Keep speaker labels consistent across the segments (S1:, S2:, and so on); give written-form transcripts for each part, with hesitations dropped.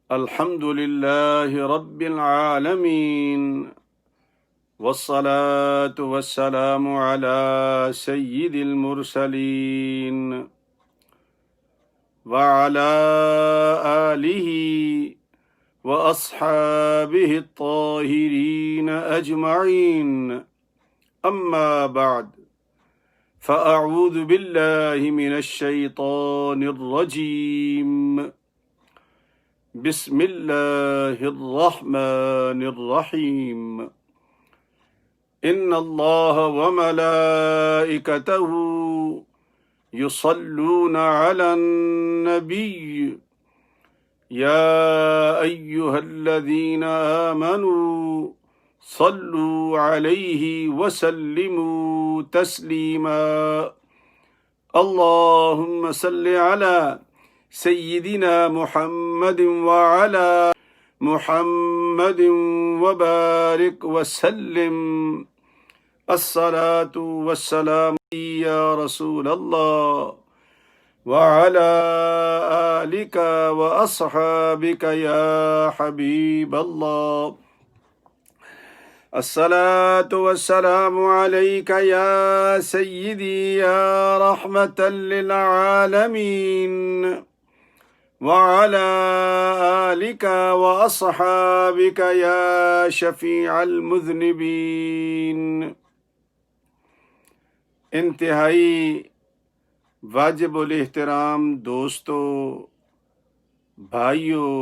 S1: الحمد لله رب العالمين والصلاة والسلام على سيد المرسلين وعلى آله وأصحابه الطاهرين أجمعين أما بعد فأعوذ بالله من الشيطان الرجيم بسم الله الرحمن الرحيم إن الله وملائكته يصلون على النبي يا أيها الذين آمنوا صلوا عليه وسلموا تسليما اللهم صل على سيدنا محمد وعلى محمد وبارك وسلم الصلاة والسلام يا رسول الله وعلى آلك وأصحابك يا حبيب الله الصلاة والسلام عليك يا سيدي يا رحمة للعالمين وعلى آلك وأصحابك يا شفيع المذنبين انتہائی واجب الاحترام دوستو، بھائیوں،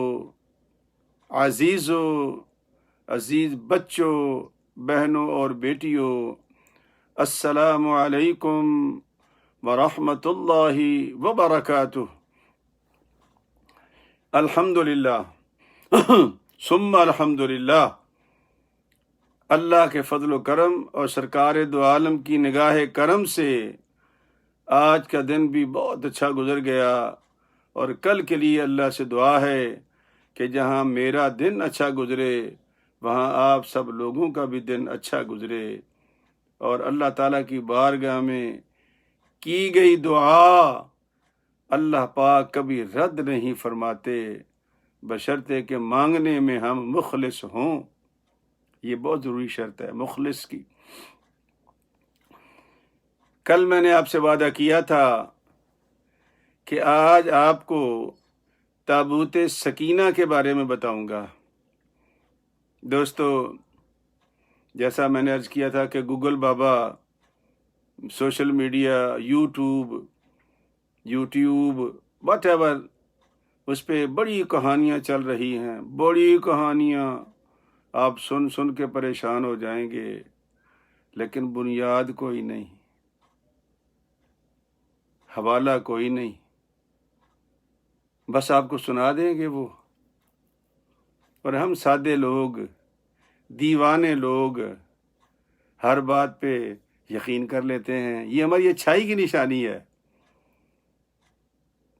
S1: عزیزوں، عزیز بچوں، بہنوں اور بیٹیوں، السلام علیکم ورحمۃ اللہ وبرکاتہ۔ الحمدللہ ثم الحمدللہ، اللہ کے فضل و کرم اور سرکار دو عالم کی نگاہ کرم سے آج کا دن بھی بہت اچھا گزر گیا، اور کل کے لیے اللہ سے دعا ہے کہ جہاں میرا دن اچھا گزرے وہاں آپ سب لوگوں کا بھی دن اچھا گزرے، اور اللہ تعالیٰ کی بارگاہ میں کی گئی دعا اللہ پاک کبھی رد نہیں فرماتے، بشرطے کہ مانگنے میں ہم مخلص ہوں۔ یہ بہت ضروری شرط ہے مخلص کی۔ کل میں نے آپ سے وعدہ کیا تھا کہ آج آپ کو تابوت سکینہ کے بارے میں بتاؤں گا۔ دوستو، جیسا میں نے عرض کیا تھا کہ گوگل بابا، social media, YouTube whatever, اس پہ بڑی کہانیاں چل رہی ہیں، بڑی کہانیاں، آپ سن سن کے پریشان ہو جائیں گے، لیکن بنیاد کوئی نہیں، حوالہ کوئی نہیں، بس آپ کو سنا دیں گے وہ، اور ہم سادے لوگ، دیوانے لوگ ہر بات پہ یقین کر لیتے ہیں۔ یہ ہماری اچھائی کی نشانی ہے۔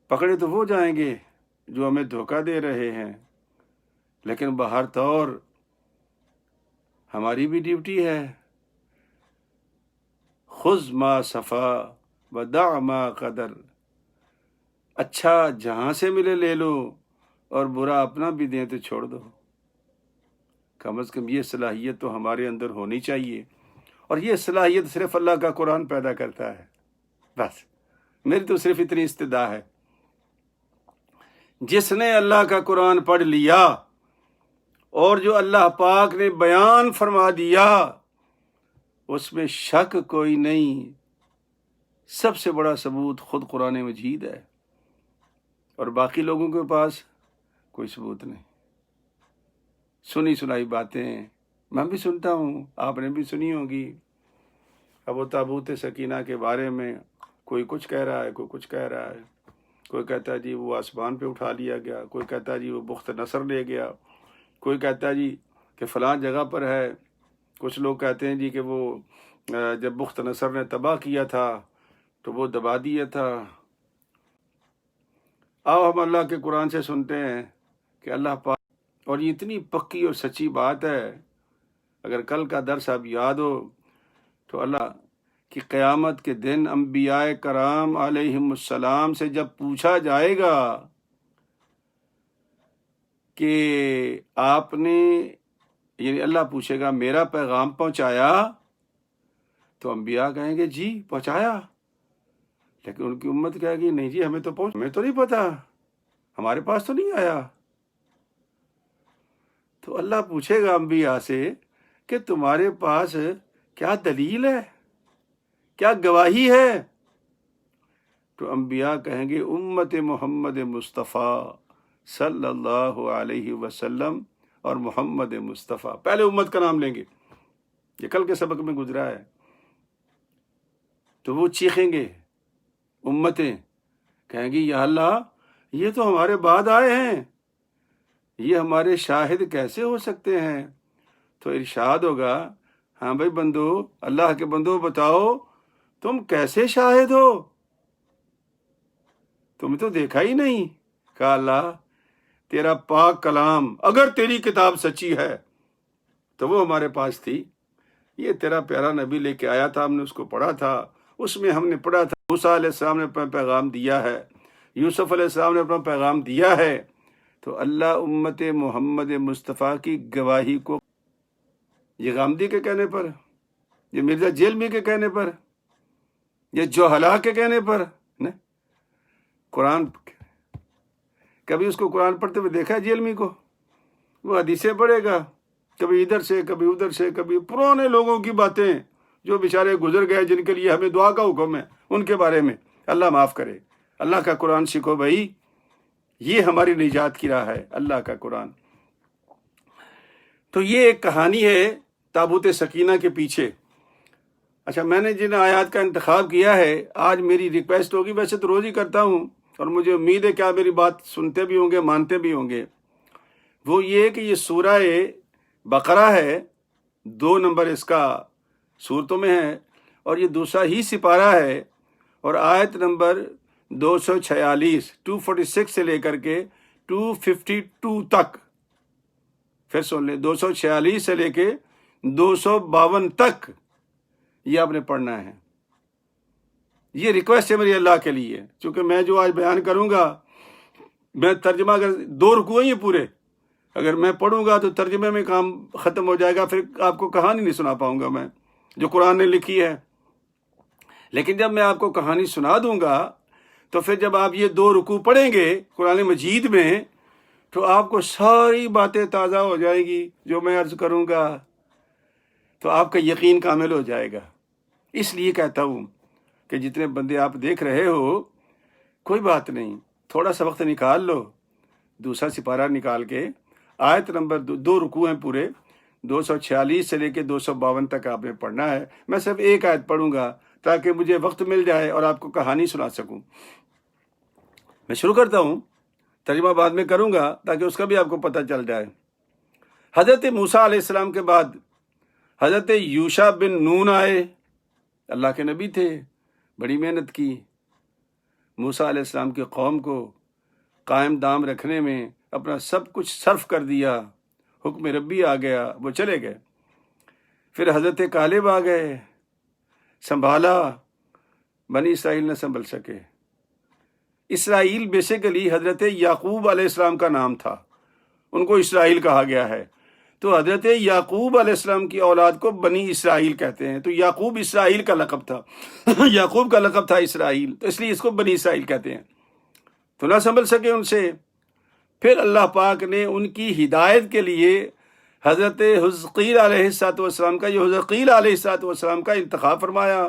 S1: پکڑے تو وہ جائیں گے جو ہمیں دھوکہ دے رہے ہیں، لیکن بہر طور ہماری بھی ڈیوٹی ہے، خذ ما صفا ودع ما قدر، اچھا جہاں سے ملے لے لو اور برا اپنا بھی دیں تو چھوڑ دو۔ کم از کم یہ صلاحیت تو ہمارے اندر ہونی چاہیے، اور یہ صلاحیت صرف اللہ کا قرآن پیدا کرتا ہے۔ بس میری تو صرف اتنی استدعا ہے، جس نے اللہ کا قرآن پڑھ لیا اور جو اللہ پاک نے بیان فرما دیا اس میں شک کوئی نہیں، سب سے بڑا ثبوت خود قرآن مجید ہے، اور باقی لوگوں کے پاس کوئی ثبوت نہیں۔ سنی سنائی باتیں میں بھی سنتا ہوں، آپ نے بھی سنی ہوگی۔ اب وہ تابوت سکینہ کے بارے میں کوئی کچھ کہہ رہا ہے، کوئی کچھ کہہ رہا ہے، کوئی کہتا ہے جی وہ آسمان پہ اٹھا لیا گیا، کوئی کہتا ہے جی وہ بخت نصر لے گیا، کوئی کہتا ہے جی کہ فلاں جگہ پر ہے، کچھ لوگ کہتے ہیں جی کہ وہ جب بخت نصر نے تباہ کیا تھا تو وہ دبا دیا تھا۔ آؤ ہم اللہ کے قرآن سے سنتے ہیں کہ اللہ پاک، اور یہ اتنی پکی اور سچی بات ہے، اگر کل کا درس آپ یاد ہو تو اللہ کی قیامت کے دن انبیاء کرام علیہم السلام سے جب پوچھا جائے گا کہ آپ نے یعنی اللہ پوچھے گا میرا پیغام پہنچایا؟ تو انبیاء کہیں گے جی پہنچایا، لیکن ان کی امت کہے گی نہیں جی ہمیں تو نہیں پتا، ہمارے پاس تو نہیں آیا۔ تو اللہ پوچھے گا انبیاء سے کہ تمہارے پاس کیا دلیل ہے، کیا گواہی ہے؟ تو انبیاء کہیں گے امت محمد مصطفیٰ صلی اللہ علیہ وسلم اور محمد مصطفیٰ، پہلے امت کا نام لیں گے، یہ کل کے سبق میں گزرا ہے۔ تو وہ چیخیں گے امتیں، کہیں گی یا اللہ یہ تو ہمارے بعد آئے ہیں، یہ ہمارے شاہد کیسے ہو سکتے ہیں؟ تو ارشاد ہوگا ہاں بھائی بندو، اللہ کے بندو بتاؤ تم کیسے شاہد ہو؟ تم تو دیکھا ہی نہیں۔ کہا اللہ تیرا پاک کلام، اگر تیری کتاب سچی ہے تو وہ ہمارے پاس تھی، یہ تیرا پیارا نبی لے کے آیا تھا، ہم نے اس کو پڑھا تھا، اس میں ہم نے پڑھا تھا موسیٰ علیہ السلام نے اپنا پیغام دیا ہے، یوسف علیہ السلام نے اپنا پیغام دیا ہے۔ تو اللہ امت محمد مصطفیٰ کی گواہی کو یہ غامدی کے کہنے پر، یہ مرزا جیلمی کے کہنے پر، یہ جوہلا کے کہنے پر نہیں، قرآن کبھی اس کو قرآن پڑھتے ہوئے دیکھا ہے جیلمی کو؟ وہ حدیثیں پڑھے گا، کبھی ادھر سے کبھی ادھر سے، کبھی پرانے لوگوں کی باتیں جو بیچارے گزر گئے جن کے لیے ہمیں دعا کا حکم ہے ان کے بارے میں۔ اللہ معاف کرے، اللہ کا قرآن سیکھو بھائی، یہ ہماری نجات کی راہ ہے، اللہ کا قرآن۔ تو یہ ایک کہانی ہے تابوت سکینہ کے پیچھے۔ اچھا، میں نے جن آیات کا انتخاب کیا ہے، آج میری ریکویسٹ ہوگی، ویسے تو روز ہی کرتا ہوں اور مجھے امید ہے کہ آپ میری بات سنتے بھی ہوں گے، مانتے بھی ہوں گے، وہ یہ کہ یہ سورہ بقرہ ہے، 2 نمبر اس کا سورتوں میں ہے، اور یہ دوسرا ہی سپارہ ہے، اور آیت نمبر 246 246 سے لے کر کے 252 تک، پھر سن لیں، 246 سے لے کے 252 تک یہ آپ نے پڑھنا ہے۔ یہ ریکویسٹ ہے میری اللہ کے لیے، چونکہ میں جو آج بیان کروں گا، میں ترجمہ اگر 2 رکوع ہیں یہ پورے، اگر میں پڑھوں گا تو ترجمے میں کام ختم ہو جائے گا، پھر آپ کو کہانی نہیں سنا پاؤں گا میں جو قرآن نے لکھی ہے۔ لیکن جب میں آپ کو کہانی سنا دوں گا تو پھر جب آپ یہ 2 رکوع پڑھیں گے قرآن مجید میں تو آپ کو ساری باتیں تازہ ہو جائیں گی جو میں عرض کروں گا، تو آپ کا یقین کامل ہو جائے گا۔ اس لیے کہتا ہوں کہ جتنے بندے آپ دیکھ رہے ہو، کوئی بات نہیں، تھوڑا سا وقت نکال لو، دوسرا سپارہ نکال کے آیت نمبر 2 رکوع ہیں پورے، 246 سے لے کے 252 تک آپ نے پڑھنا ہے۔ میں صرف ایک آیت پڑھوں گا تاکہ مجھے وقت مل جائے اور آپ کو کہانی سنا سکوں۔ میں شروع کرتا ہوں، ترجمہ بعد میں کروں گا تاکہ اس کا بھی آپ کو پتہ چل جائے۔ حضرت موسیٰ علیہ السلام کے بعد حضرت یوشع بن نون آئے، اللہ کے نبی تھے، بڑی محنت کی، موسیٰ علیہ السلام کی قوم کو قائم دام رکھنے میں اپنا سب کچھ صرف کر دیا، حکم ربی آ گیا، وہ چلے گئے۔ پھر حضرت کالب آ گئے، سنبھالا، بنی اسرائیل نہ سنبھل سکے۔ اسرائیل بیسیکلی حضرت یعقوب علیہ السلام کا نام تھا، ان کو اسرائیل کہا گیا ہے، تو حضرت یعقوب علیہ السلام کی اولاد کو بنی اسرائیل کہتے ہیں، تو یعقوب اسرائیل کا لقب تھا یعقوب کا لقب تھا اسرائیل، تو اس لیے اس کو بنی اسرائیل کہتے ہیں۔ تو نہ سنبھل سکے ان سے، پھر اللہ پاک نے ان کی ہدایت کے لیے حضرت حزقیل علیہ السلام کا، یہ حزقیل علیہ السلام کا انتخاب فرمایا۔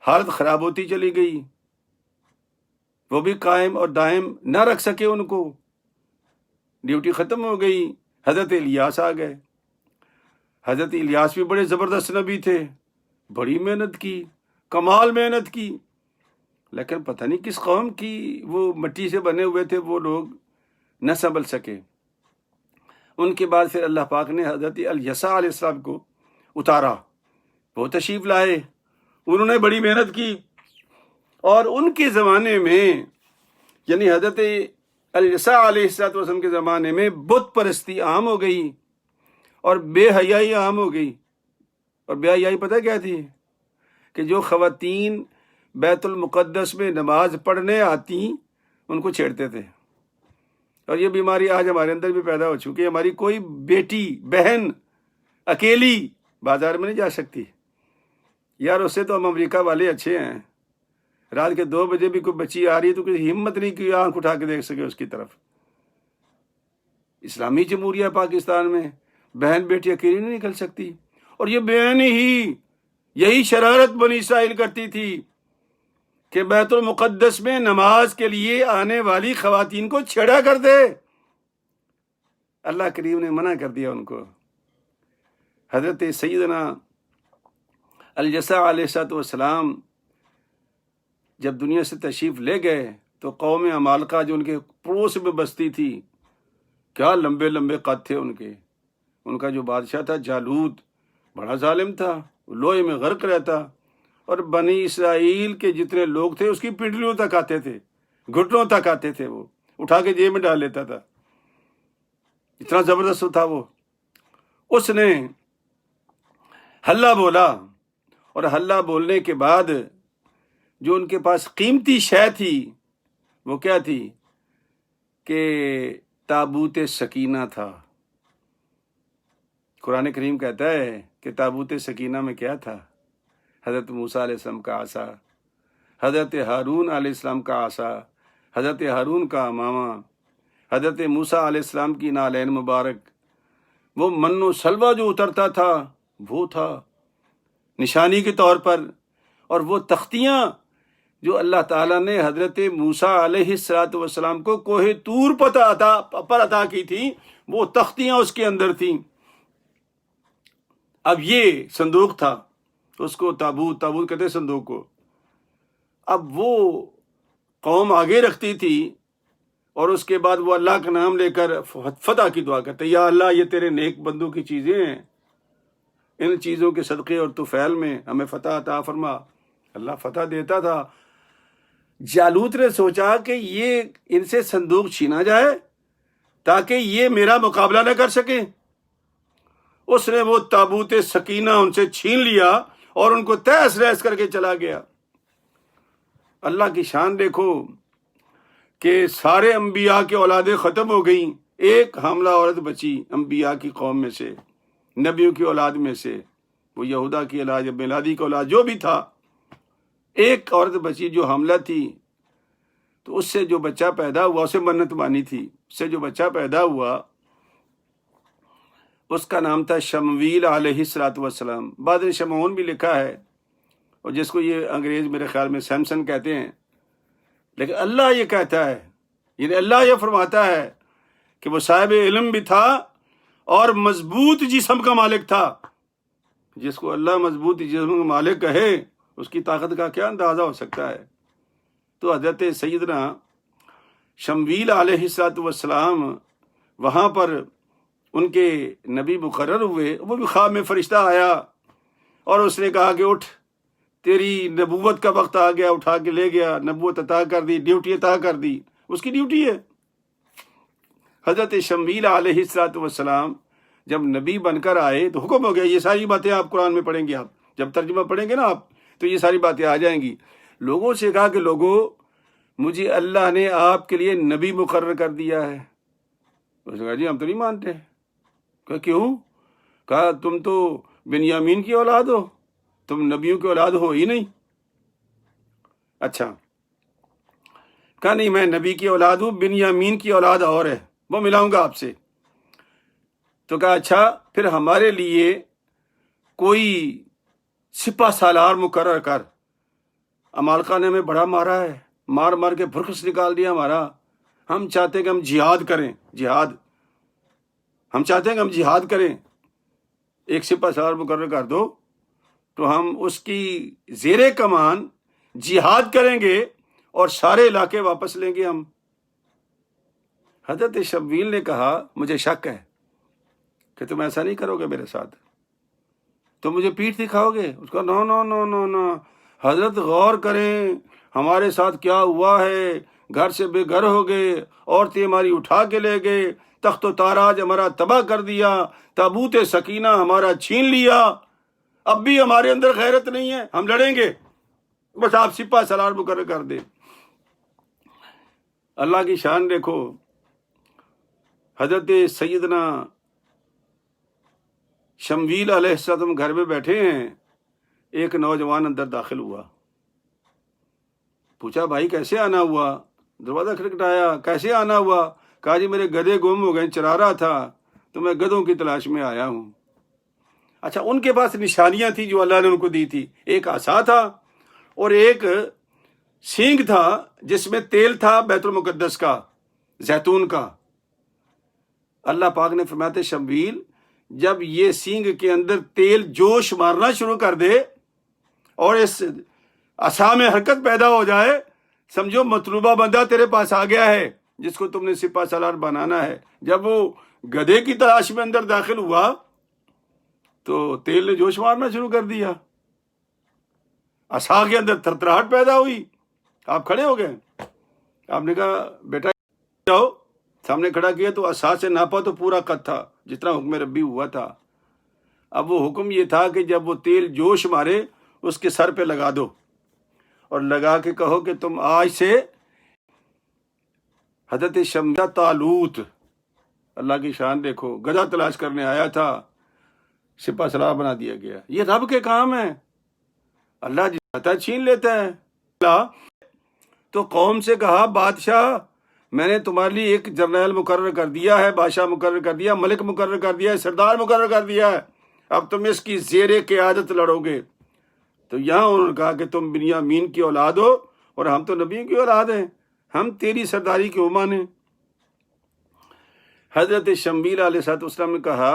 S1: حالت خراب ہوتی چلی گئی، وہ بھی قائم اور دائم نہ رکھ سکے، ان کو ڈیوٹی ختم ہو گئی۔ حضرت الیاس آ گئے، حضرت الیاس بھی بڑے زبردست نبی تھے، بڑی محنت کی، کمال محنت کی، لیکن پتہ نہیں کس قوم کی وہ مٹی سے بنے ہوئے تھے وہ لوگ، نہ سنبھل سکے۔ ان کے بعد پھر اللہ پاک نے حضرت الیسع علیہ السلام کو اتارا، وہ تشریف لائے، انہوں نے بڑی محنت کی، اور ان کے زمانے میں یعنی حضرت الیسع علیہ السلام کے زمانے میں بت پرستی عام ہو گئی اور بے حیائی عام ہو گئی۔ اور بے حیائی پتہ کیا تھی؟ کہ جو خواتین بیت المقدس میں نماز پڑھنے آتی ان کو چھیڑتے تھے، اور یہ بیماری آج ہمارے اندر بھی پیدا ہو چکی ہے. ہماری کوئی بیٹی بہن اکیلی بازار میں نہیں جا سکتی. یار اس سے تو ہم امریکہ والے اچھے ہیں. رات کے 2 بجے بھی کوئی بچی آ رہی ہے تو کوئی ہمت نہیں کہ آنکھ اٹھا کے دیکھ سکے اس کی طرف. اسلامی جمہوریہ پاکستان میں بہن بیٹی اکیلی نہیں نکل سکتی. اور یہ بہن ہی یہی شرارت بنی اسرائیل کرتی تھی کہ بیت المقدس میں نماز کے لیے آنے والی خواتین کو چھیڑا کر دے. اللہ کریم نے منع کر دیا ان کو. حضرت سیدنا الجسا علیہ السلام جب دنیا سے تشریف لے گئے تو قوم عمالقہ جو ان کے پڑوس میں بستی تھی، کیا لمبے لمبے قد تھے ان کے. ان کا جو بادشاہ تھا جالوت، بڑا ظالم تھا، لوہے میں غرق رہتا، اور بنی اسرائیل کے جتنے لوگ تھے اس کی پنڈلیوں تک آتے تھے، گھٹنوں تک آتے تھے، وہ اٹھا کے جیب میں ڈال لیتا تھا. اتنا زبردست تھا وہ. اس نے ہلہ بولا، اور ہلہ بولنے کے بعد جو ان کے پاس قیمتی شے تھی وہ کیا تھی کہ تابوت سکینہ تھا. قرآن کریم کہتا ہے کہ تابوت سکینہ میں کیا تھا؟ حضرت موسیٰ علیہ السلام کا عصا، حضرت ہارون علیہ السلام کا عصا، حضرت ہارون کا امامہ، حضرت موسیٰ علیہ السلام کی نالین مبارک. وہ من و سلوہ جو اترتا تھا وہ تھا نشانی کے طور پر. اور وہ تختیاں جو اللہ تعالیٰ نے حضرت موسیٰ علیہ السلام کو کوہ طور پر عطا کی تھی، وہ تختیاں اس کے اندر تھیں. اب یہ صندوق تھا، اس کو تابوت کہتے صندوق کو. اب وہ قوم آگے رکھتی تھی اور اس کے بعد وہ اللہ کا نام لے کر فتح کی دعا کرتے، یا اللہ یہ تیرے نیک بندوں کی چیزیں ہیں، ان چیزوں کے صدقے اور طفیل میں ہمیں فتح عطا فرما. اللہ فتح دیتا تھا. جالوت نے سوچا کہ یہ ان سے صندوق چھینا جائے تاکہ یہ میرا مقابلہ نہ کر سکیں. اس نے وہ تابوت سکینہ ان سے چھین لیا اور ان کو تہس نہس کر کے چلا گیا. اللہ کی شان دیکھو کہ سارے انبیاء کی اولادیں ختم ہو گئیں، ایک حاملہ عورت بچی انبیاء کی قوم میں سے، نبیوں کی اولاد میں سے، وہ یہودا کی اولاد یا میلادی کی اولاد جو بھی تھا، ایک عورت بچی جو حاملہ تھی. تو اس سے جو بچہ پیدا ہوا، اسے منت مانی تھی، اس سے جو بچہ پیدا ہوا اس کا نام تھا شمویل علیہ السلام. بعد میں شمعون بھی لکھا ہے، اور جس کو یہ انگریز میرے خیال میں سیمسن کہتے ہیں. لیکن اللہ یہ کہتا ہے، یعنی اللہ یہ فرماتا ہے کہ وہ صاحب علم بھی تھا اور مضبوط جسم کا مالک تھا. جس کو اللہ مضبوط جسم کا مالک کہے اس کی طاقت کا کیا اندازہ ہو سکتا ہے. تو حضرت سیدنا شمویل علیہ السلام وہاں پر ان کے نبی مقرر ہوئے. وہ بھی خواب میں فرشتہ آیا اور اس نے کہا کہ اٹھ، تیری نبوت کا وقت آ گیا. اٹھا کے لے گیا، نبوت عطا کر دی، ڈیوٹی عطا کر دی. اس کی ڈیوٹی ہے. حضرت شمویل علیہ السلام جب نبی بن کر آئے تو حکم ہو گیا. یہ ساری باتیں آپ قرآن میں پڑھیں گے، آپ جب ترجمہ پڑھیں گے نا آپ تو یہ ساری باتیں آ جائیں گی. لوگوں سے کہا کہ لوگوں، مجھے اللہ نے آپ کے لیے نبی مقرر کر دیا ہے. اس نے کہا جی ہم تو نہیں مانتے. کہا کیوں؟ کہا تم تو بنیامین کی اولاد ہو، تم نبیوں کی اولاد ہو ہی نہیں. اچھا. کہا نہیں، میں نبی کی اولاد ہوں، بنیامین کی اولاد اور ہے، وہ ملاؤں گا آپ سے. تو کہا اچھا پھر ہمارے لیے کوئی سپہ سالار مقرر کر. عمالقہ نے ہمیں بڑا مارا ہے، مار مار کے بھرکس نکال دیا ہمارا. ہم چاہتے ہیں کہ ہم جہاد کریں، ہم چاہتے ہیں کہ ہم جہاد کریں. ایک سپہ سالار مقرر کر دو تو ہم اس کی زیر کمان جہاد کریں گے اور سارے علاقے واپس لیں گے ہم. حضرت شمویل نے کہا مجھے شک ہے کہ تم ایسا نہیں کرو گے میرے ساتھ، تم مجھے پیٹھ دکھاؤ گے. اس کا نو نو نو نو نو حضرت غور کریں ہمارے ساتھ کیا ہوا ہے. گھر سے بے گھر ہو گئے، عورتیں ہماری اٹھا کے لے گئے، تخت و تاراج ہمارا تباہ کر دیا، تابوت سکینہ ہمارا چھین لیا. اب بھی ہمارے اندر غیرت نہیں ہے، ہم لڑیں گے، بس آپ سپہ سالار مقرر کر دیں. اللہ کی شان دیکھو. حضرت سیدنا شمویل علیہ السلام گھر میں بیٹھے ہیں، ایک نوجوان اندر داخل ہوا، پوچھا بھائی کیسے آنا ہوا؟ دروازہ کھٹکھٹایا، کیسے آنا ہوا؟ کہا جی میرے گدھے گم ہو گئے، چرا رہا تھا تو میں گدھوں کی تلاش میں آیا ہوں۔ اچھا، ان کے پاس نشانیاں تھیں جو اللہ نے ان کو دی تھی، ایک عصا تھا اور ایک سینگ تھا جس میں تیل تھا بیت المقدس کا، زیتون کا۔ اللہ پاک نے فرمایا تھا شمویل جب یہ سینگ کے اندر تیل جوش مارنا شروع کر دے اور اس عصا میں حرکت پیدا ہو جائے، سمجھو مطلوبہ بندہ تیرے پاس آ گیا ہے جس کو تم نے سپہ سالار بنانا ہے۔ جب وہ گدھے کی تلاش میں اندر داخل ہوا تو تیل نے جوش مارنا شروع کر دیا، عصا کے اندر تھرتھراہٹ پیدا ہوئی۔ آپ کھڑے ہو گئے، آپ نے کہا بیٹا جاؤ، سامنے کھڑا کیا تو عصا سے ناپا تو پورا قد تھا جتنا حکم ربی ہوا تھا۔ اب وہ حکم یہ تھا کہ جب وہ تیل جوش مارے اس کے سر پہ لگا دو اور لگا کے کہو کہ تم آج سے حضرت شمشا طالوت، اللہ کی شان دیکھو، گدھا تلاش کرنے آیا تھا، سپہ سالار بنا دیا گیا۔ یہ رب کے کام ہے، اللہ جاتا چھین لیتا ہے۔ تو قوم سے کہا بادشاہ میں نے تمہارے لیے ایک جرنیل مقرر کر دیا ہے، بادشاہ مقرر کر دیا، ملک مقرر کر دیا ہے، سردار مقرر کر دیا ہے، اب تم اس کی زیر قیادت لڑو گے۔ تو یہاں انہوں نے کہا کہ تم بنیامین کی اولاد ہو اور ہم تو نبیوں کی اولاد ہیں، ہم تیری سرداری کیوں مانیں؟ حضرت شمویل علیہ السلام نے کہا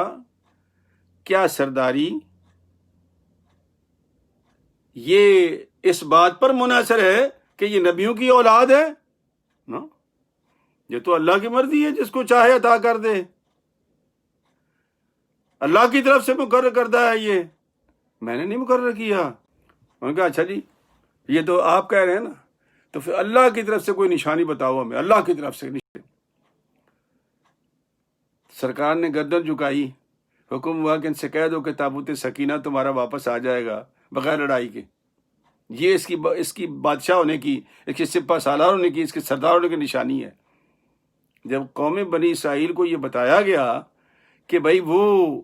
S1: کیا سرداری یہ اس بات پر منحصر ہے کہ یہ نبیوں کی اولاد ہے؟ نا، یہ تو اللہ کی مرضی ہے، جس کو چاہے عطا کر دے، اللہ کی طرف سے مقرر کردہ ہے، یہ میں نے نہیں مقرر کیا۔ انہوں نے کہا اچھا جی یہ تو آپ کہہ رہے ہیں نا، تو پھر اللہ کی طرف سے کوئی نشانی بتاؤ ہمیں، اللہ کی طرف سے نشانی۔ سرکار نے گردن جھکائی، حکم ہوا کہ ان سے کہہ دو کہ تابوت سکینہ تمہارا واپس آ جائے گا بغیر لڑائی کے۔ یہ اس کی بادشاہ ہونے کی، اس کے سپہ سالار ہونے کی، اس کے سردار ہونے کی نشانی ہے۔ جب قوم بنی اسرائیل کو یہ بتایا گیا کہ بھائی وہ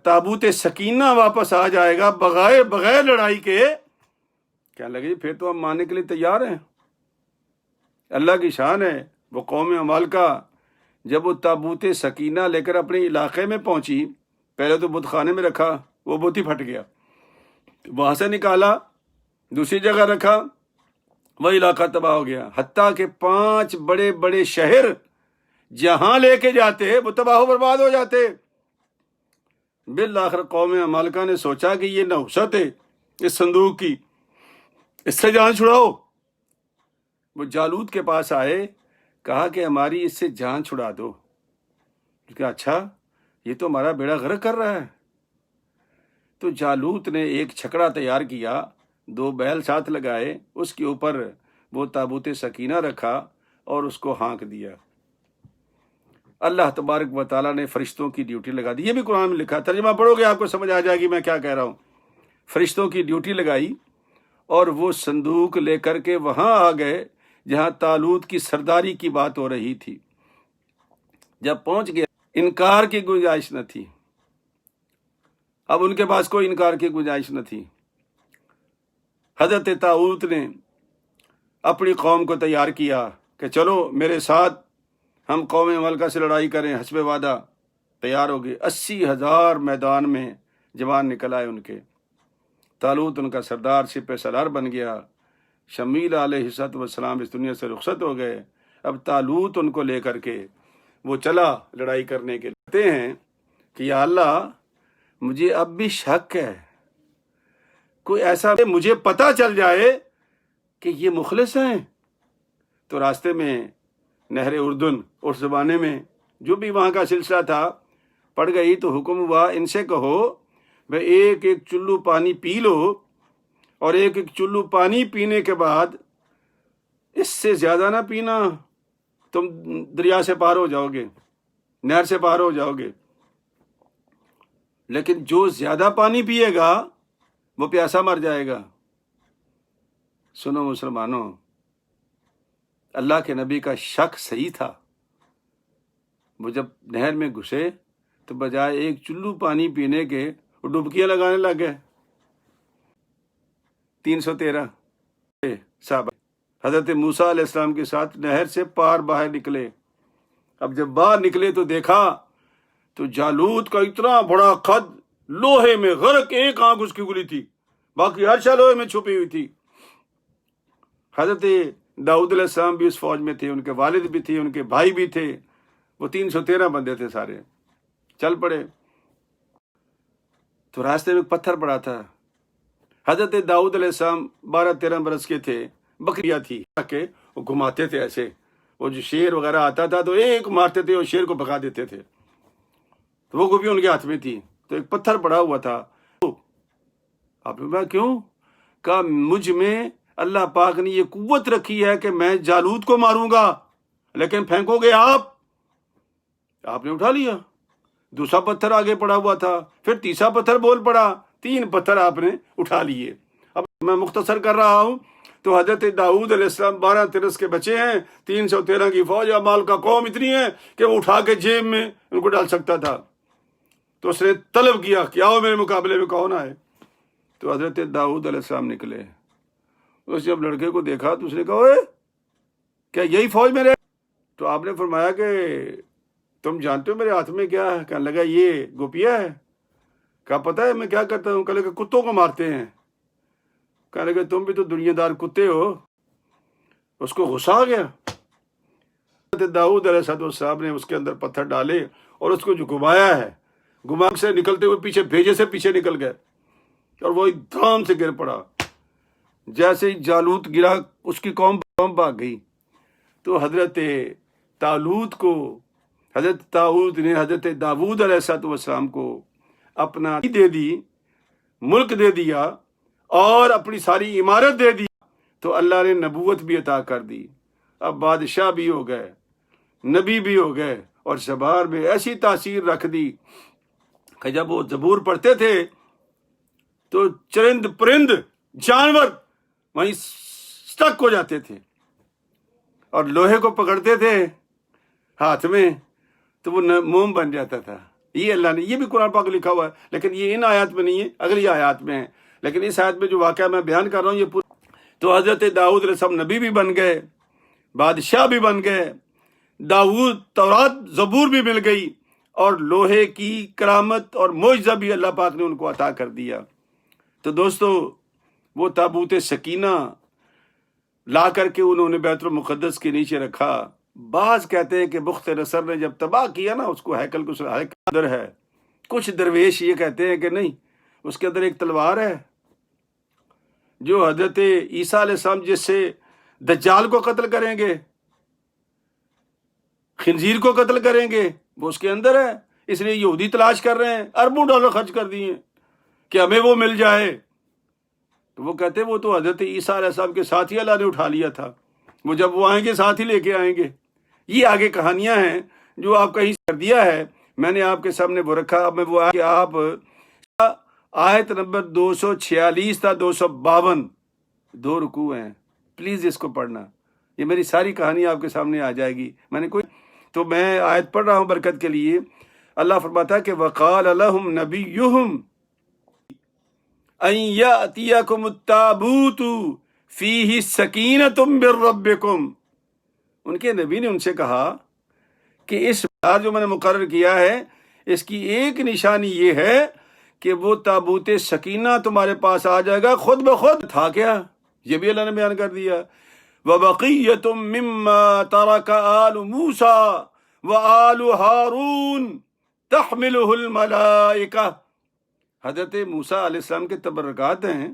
S1: تابوت سکینہ واپس آ جائے گا بغیر لڑائی کے، کہنے لگے پھر تو ہم ماننے کے لیے تیار ہیں۔ اللہ کی شان ہے، وہ قوم عمالقہ جب وہ تابوت سکینہ لے کر اپنے علاقے میں پہنچی، پہلے تو بت خانے میں رکھا، وہ بت ہی پھٹ گیا، وہاں سے نکالا دوسری جگہ رکھا، وہ علاقہ تباہ ہو گیا، حتیٰ کہ 5 بڑے بڑے شہر جہاں لے کے جاتے وہ تباہ و برباد ہو جاتے۔ بالآخر قوم عمالقہ نے سوچا کہ یہ نحوست ہے اس صندوق کی، اس سے جان چھڑاؤ۔ وہ جالوت کے پاس آئے، کہا کہ ہماری اس سے جان چھڑا دو۔ کہا اچھا یہ تو ہمارا بیڑا غرق کر رہا ہے۔ تو جالوت نے ایک چھکڑا تیار کیا، 2 بیل ساتھ لگائے، اس کے اوپر وہ تابوت سکینہ رکھا اور اس کو ہانک دیا۔ اللہ تبارک و تعالیٰ نے فرشتوں کی ڈیوٹی لگا دی، یہ بھی قرآن میں لکھا، ترجمہ پڑھو گے آپ کو سمجھ آ جائے گی میں کیا کہہ رہا ہوں۔ فرشتوں کی ڈیوٹی لگائی اور وہ صندوق لے کر کے وہاں آ گئے جہاں طالوت کی سرداری کی بات ہو رہی تھی۔ جب پہنچ گیا، انکار کی گنجائش نہ تھی، اب ان کے پاس کوئی انکار کی گنجائش نہ تھی۔ حضرت طالوت نے اپنی قوم کو تیار کیا کہ چلو میرے ساتھ ہم قوم عمالقہ سے لڑائی کریں، حسب وعدہ تیار ہو گئے۔ 80,000 میدان میں جوان نکل آئے ان کے۔ طالوت ان کا سردار سپہ سالار بن گیا۔ شمویل علیہ السلام اس دنیا سے رخصت ہو گئے۔ اب طالوت ان کو لے کر کے وہ چلا لڑائی کرنے کے لیے۔ کہتے ہیں کہ یا اللہ مجھے اب بھی شک ہے، کوئی ایسا مجھے پتہ چل جائے کہ یہ مخلص ہیں تو راستے میں نہر اردن اور زمانے میں جو بھی وہاں کا سلسلہ تھا پڑ گئی تو حکم ہوا ان سے کہو بھائی ایک ایک چلو پانی پی لو، اور ایک ایک چلو پانی پینے کے بعد اس سے زیادہ نہ پینا، تم دریا سے پار ہو جاؤ گے، نہر سے پار ہو جاؤ گے۔ لیکن جو زیادہ پانی پیے گا وہ پیاسا مر جائے گا۔ سنو مسلمانوں، اللہ کے نبی کا شک صحیح تھا، وہ جب نہر میں گھسے تو بجائے ایک چلو پانی پینے کے وہ ڈبکیاں لگانے لگ گئے۔ 313 صحابہ حضرت موسیٰ علیہ السلام کے ساتھ نہر سے پار باہر نکلے۔ اب جب باہر نکلے تو دیکھا تو جالوت کا اتنا بڑا قد لوہے میں غرق، ایک آنکھ اس کی کھلی تھی، باقی ہر شے لوہے میں چھپی ہوئی تھی۔ حضرت داؤد علیہ السلام بھی اس فوج میں تھے، ان کے والد بھی تھے، ان کے بھائی بھی تھے، وہ 313 بندے تھے سارے۔ چل پڑے تو راستے میں ایک پتھر پڑا تھا۔ حضرت داؤد علیہ السلام 12-13 برس کے تھے، بکریاں تھی کہ وہ گھماتے تھے ایسے، وہ جو شیر وغیرہ آتا تھا تو ایک مارتے تھے اور شیر کو بھگا دیتے تھے، تو وہ گوبھی ان کے ہاتھ میں تھی، تو ایک پتھر پڑا ہوا تھا۔ آپ نے کہا کیوں؟ کہا مجھ میں اللہ پاک نے یہ قوت رکھی ہے کہ میں جالوت کو ماروں گا، لیکن پھینکو گے آپ نے اٹھا لیا۔ دوسرا پتھر آگے پڑا ہوا تھا، پھر تیسرا پتھر بول پڑا، 3 پتھر آپ نے اٹھا لیے۔ اب میں مختصر کر رہا ہوں تو حضرت داؤد علیہ السلام 12 کے بچے ہیں، 313 کی فوج، مال کا قوم اتنی ہے کہ وہ اٹھا کے جیب میں ان کو ڈال سکتا تھا۔ تو اس نے طلب کیا کہ آؤ میرے مقابلے میں کون آئے، تو حضرت داؤد علیہ السلام نکلے۔ اس جب لڑکے کو دیکھا تو اس نے کہا اوے کیا یہی فوج میں رہے؟ تو آپ نے فرمایا کہ تم جانتے ہو میرے ہاتھ میں کیا ہے؟ کہنے لگا یہ گوپیا ہے۔ کہا پتہ ہے میں کیا کرتا ہوں؟ کہنے لگا کتوں کو مارتے ہیں۔ کہنے لگا تم بھی تو دنیا دار کتے ہو۔ اس کو غصہ آ گیا۔ حضرت داؤد علیہ السلام نے اس کے اندر پتھر ڈالے اور اس کو جو گھمایا ہے، گھما سے نکلتے ہوئے پیچھے بھیجے سے پیچھے نکل گئے اور وہ دھام سے گر پڑا۔ جیسے ہی جالوت گرا اس کی قوم بھاگ گئی۔ تو حضرت طالوت کو حضرت طاؤد نے حضرت داؤد علیہ السلام کو اپنا دے دی، ملک دے دیا اور اپنی ساری عمارت دے دی، تو اللہ نے نبوت بھی عطا کر دی۔ اب بادشاہ بھی ہو گئے، نبی بھی ہو گئے، اور زبان میں ایسی تاثیر رکھ دی کہ جب وہ زبور پڑھتے تھے تو چرند پرند جانور وہیں سٹک ہو جاتے تھے، اور لوہے کو پکڑتے تھے ہاتھ میں تو وہ موم بن جاتا تھا۔ یہ اللہ نے، یہ بھی قرآن پاک لکھا ہوا ہے، لیکن یہ ان آیات میں نہیں ہے، اگلی آیات میں ہے۔ لیکن اس آیت میں جو واقعہ میں بیان کر رہا ہوں یہ پورا۔ تو حضرت داؤد علیہ السلام نبی بھی بن گئے، بادشاہ بھی بن گئے، داؤد تورات زبور بھی مل گئی، اور لوہے کی کرامت اور معجزہ بھی اللہ پاک نے ان کو عطا کر دیا۔ تو دوستو وہ تابوت سکینہ لا کر کے انہوں نے بیت المقدس کے نیچے رکھا۔ بعض کہتے ہیں کہ بخت نصر نے جب تباہ کیا نا اس کو، ہیکل کو اندر ہے، کچھ درویش یہ کہتے ہیں کہ نہیں، اس کے اندر ایک تلوار ہے جو حضرت عیسیٰ علیہ السلام جس سے دجال کو قتل کریں گے، خنزیر کو قتل کریں گے، وہ اس کے اندر ہے۔ اس لیے یہودی تلاش کر رہے ہیں، اربوں ڈالر خرچ کر دیے کہ ہمیں وہ مل جائے۔ تو وہ کہتے ہیں وہ تو حضرت عیسیٰ علیہ السلام کے ساتھ ہی اللہ نے اٹھا لیا تھا، وہ جب وہ آئیں گے ساتھ ہی لے کے آئیں گے۔ یہ آگے کہانیاں ہیں جو آپ کہیں کر دیا ہے، میں نے آپ کے سامنے وہ رکھا۔ اب میں وہ کہ آپ آیت نمبر 246 تا 252 2 رکوع ہیں، پلیز اس کو پڑھنا، یہ میری ساری کہانی آپ کے سامنے آ جائے گی۔ میں نے تو میں آیت پڑھ رہا ہوں برکت کے لیے۔ اللہ فرماتا ہے کہ وقال لهم نبیہم ان یأتیکم التابوت فیہ سکینۃ من ربکم، ان کے نبی نے ان سے کہا کہ اس بار جو میں نے مقرر کیا ہے اس کی ایک نشانی یہ ہے کہ وہ تابوت سکینہ تمہارے پاس آ جائے گا خود بخود۔ تھا کیا؟ یہ بھی اللہ نے بیان کر دیا، وَبَقِيَّةٌ مِّمَّا تَرَكَ آلُ مُوسَىٰ وَآلُ هَارُونَ تَحْمِلُهُ الْمَلَائِكَةُ، حضرت موسیٰ علیہ السلام کے تبرکات ہیں،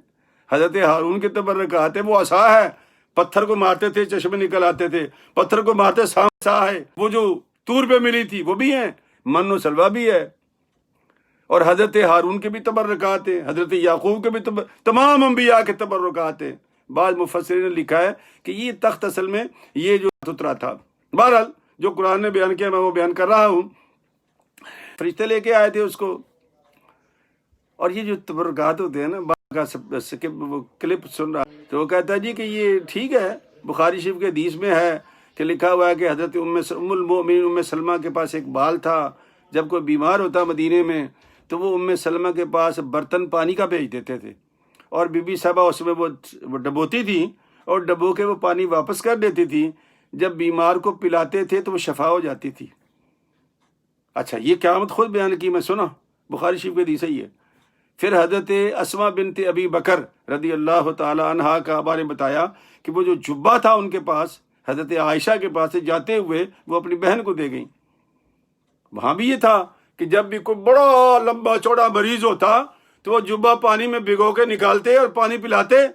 S1: حضرت ہارون کے تبرکات ہیں، وہ عصا ہے، پتھر کو مارتے تھے چشمے نکل آتے تھے، پتھر کو مارتے سانپ ہے، وہ جو طور پہ ملی تھی وہ بھی ہیں، من و سلوہ بھی ہے، اور حضرت ہارون کے بھی تبرکات ہیں، حضرت یعقوب کے بھی تمام انبیاء کے تبرکات ہیں۔ بعض مفسرین نے لکھا ہے کہ یہ تخت اصل میں یہ جو اترا تھا۔ بہرحال جو قرآن نے بیان کیا میں وہ بیان کر رہا ہوں۔ فرشتے لے کے آئے تھے اس کو، اور یہ جو تبرکات ہوتے ہیں نا، کلپ سن رہا تو وہ کہتا ہے جی کہ یہ ٹھیک ہے، بخاری شریف کے حدیث میں ہے کہ لکھا ہوا ہے کہ حضرت ام المؤمنین ام سلمہ کے پاس ایک بال تھا، جب کوئی بیمار ہوتا مدینے میں تو وہ ام سلمہ کے پاس برتن پانی کا بھیج دیتے تھے، اور بی بی صاحبہ اس میں وہ ڈبوتی تھی اور ڈبو کے وہ پانی واپس کر دیتی تھی، جب بیمار کو پلاتے تھے تو وہ شفا ہو جاتی تھی۔ اچھا، یہ قیامت خود بیان کی، میں سنا بخاری شریف کے حدیث ہے یہ۔ پھر حضرت اسماء بنت ابی بکر رضی اللہ تعالی عنہا کا بارے میں بتایا کہ وہ جو جبہ تھا ان کے پاس، حضرت عائشہ کے پاس سے جاتے ہوئے وہ اپنی بہن کو دے گئیں۔ وہاں بھی یہ تھا کہ جب بھی کوئی بڑا لمبا چوڑا مریض ہوتا تو وہ جبہ پانی میں بھگو کے نکالتے اور پانی پلاتے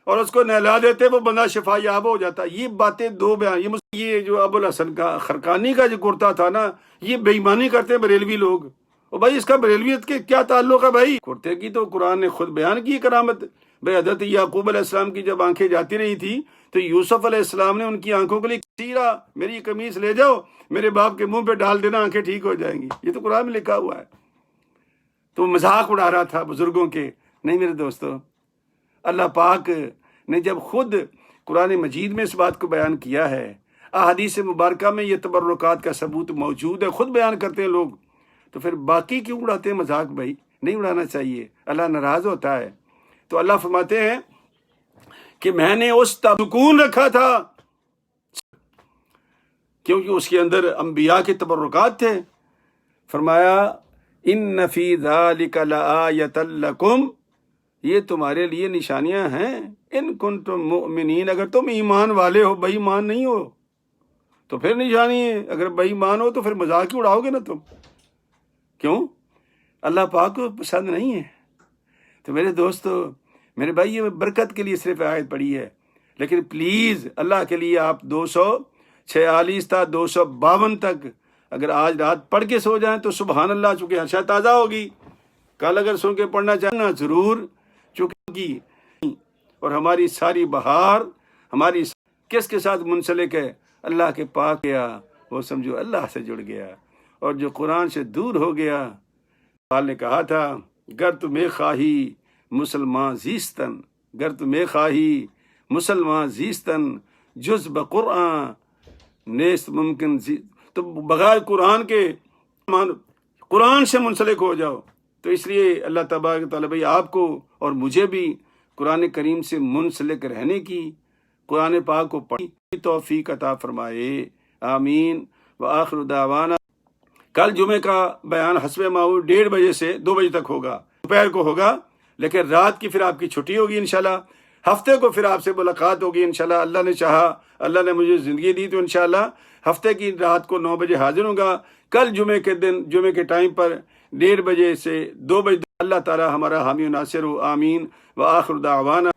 S1: اور اس کو نہلا دیتے، وہ بندہ شفا یاب ہو جاتا۔ یہ باتیں دو بیان، یہ جو ابو الحسن کا خرقانی کا جو کرتا تھا نا، یہ بے ایمانی کرتے ہیں بریلوی لوگ۔ اور بھائی اس کا بریلویت کے کیا تعلق ہے بھائی؟ کرتے کی تو قرآن نے خود بیان کی کرامت۔ بھائی حضرت یعقوب علیہ السلام کی جب آنکھیں جاتی رہی تھی تو یوسف علیہ السلام نے ان کی آنکھوں کے لیے سیرا، میری قمیص لے جاؤ، میرے باپ کے منہ پہ ڈال دینا، آنکھیں ٹھیک ہو جائیں گی۔ یہ تو قرآن میں لکھا ہوا ہے۔ تو وہ مذاق اڑا رہا تھا بزرگوں کے۔ نہیں میرے دوستو، اللہ پاک نے جب خود قرآن مجید میں اس بات کو بیان کیا ہے، احادیث مبارکہ میں یہ تبرکات کا ثبوت موجود ہے، خود بیان کرتے ہیں لوگ، تو پھر باقی کیوں اڑاتے ہیں مذاق؟ بھائی نہیں اڑانا چاہیے، اللہ ناراض ہوتا ہے۔ تو اللہ فرماتے ہیں کہ میں نے اس سکون رکھا تھا کیونکہ اس کے اندر انبیاء کے تبرکات تھے۔ فرمایا ان فی ذلک لآیۃ لکم، یہ تمہارے لیے نشانیاں ہیں، ان کنتم مؤمنین، اگر تم ایمان والے ہو، بے ایمان نہیں ہو تو پھر نشانی ہے، اگر بے ایمان ہو تو پھر مذاق ہی اڑاؤ گے نا تم۔ کیوں؟ اللہ پاک کو پسند نہیں ہے۔ تو میرے دوستو، میرے بھائی، یہ برکت کے لیے صرف آیت پڑھی ہے، لیکن پلیز اللہ کے لیے آپ 246 تا 252 تک اگر آج رات پڑھ کے سو جائیں تو سبحان اللہ، چونکہ ہرشا تازہ ہوگی۔ کل اگر سن کے پڑھنا چاہنا ضرور، چونکہ اور ہماری ساری بہار ہماری کس کے ساتھ منسلک ہے؟ اللہ کے پاک گیا، وہ سمجھو اللہ سے جڑ گیا، اور جو قرآن سے دور ہو گیا، قال نے کہا تھا گر تمہیں خواہی مسلمان زیستن، گر تمہیں خواہی مسلمان زیستن جز بقرآن نیست ممکن تو بغیر قرآن کے قرآن سے منسلک ہو جاؤ۔ تو اس لیے اللہ تبارک تعالیٰ بھائی آپ کو اور مجھے بھی قرآن کریم سے منسلک رہنے کی، قرآن پاک کو پڑھنے کی توفیق عطا فرمائے، آمین۔ وآخر دعوانا، کل جمعے کا بیان حسب معمول 1:30 بجے سے 2 بجے تک ہوگا، دوپہر کو ہوگا، لیکن رات کی پھر آپ کی چھٹی ہوگی انشاءاللہ۔ ہفتے کو پھر آپ سے ملاقات ہوگی انشاءاللہ، اللہ نے چاہا، اللہ نے مجھے زندگی دی تو انشاءاللہ ہفتے کی رات کو 9 بجے حاضر ہوں گا۔ کل جمعے کے دن، جمعے کے ٹائم پر 1:30 بجے سے 2 بجے اللہ تعالی ہمارا حامی و ناصر ہو، آمین۔ وآخر دعوانا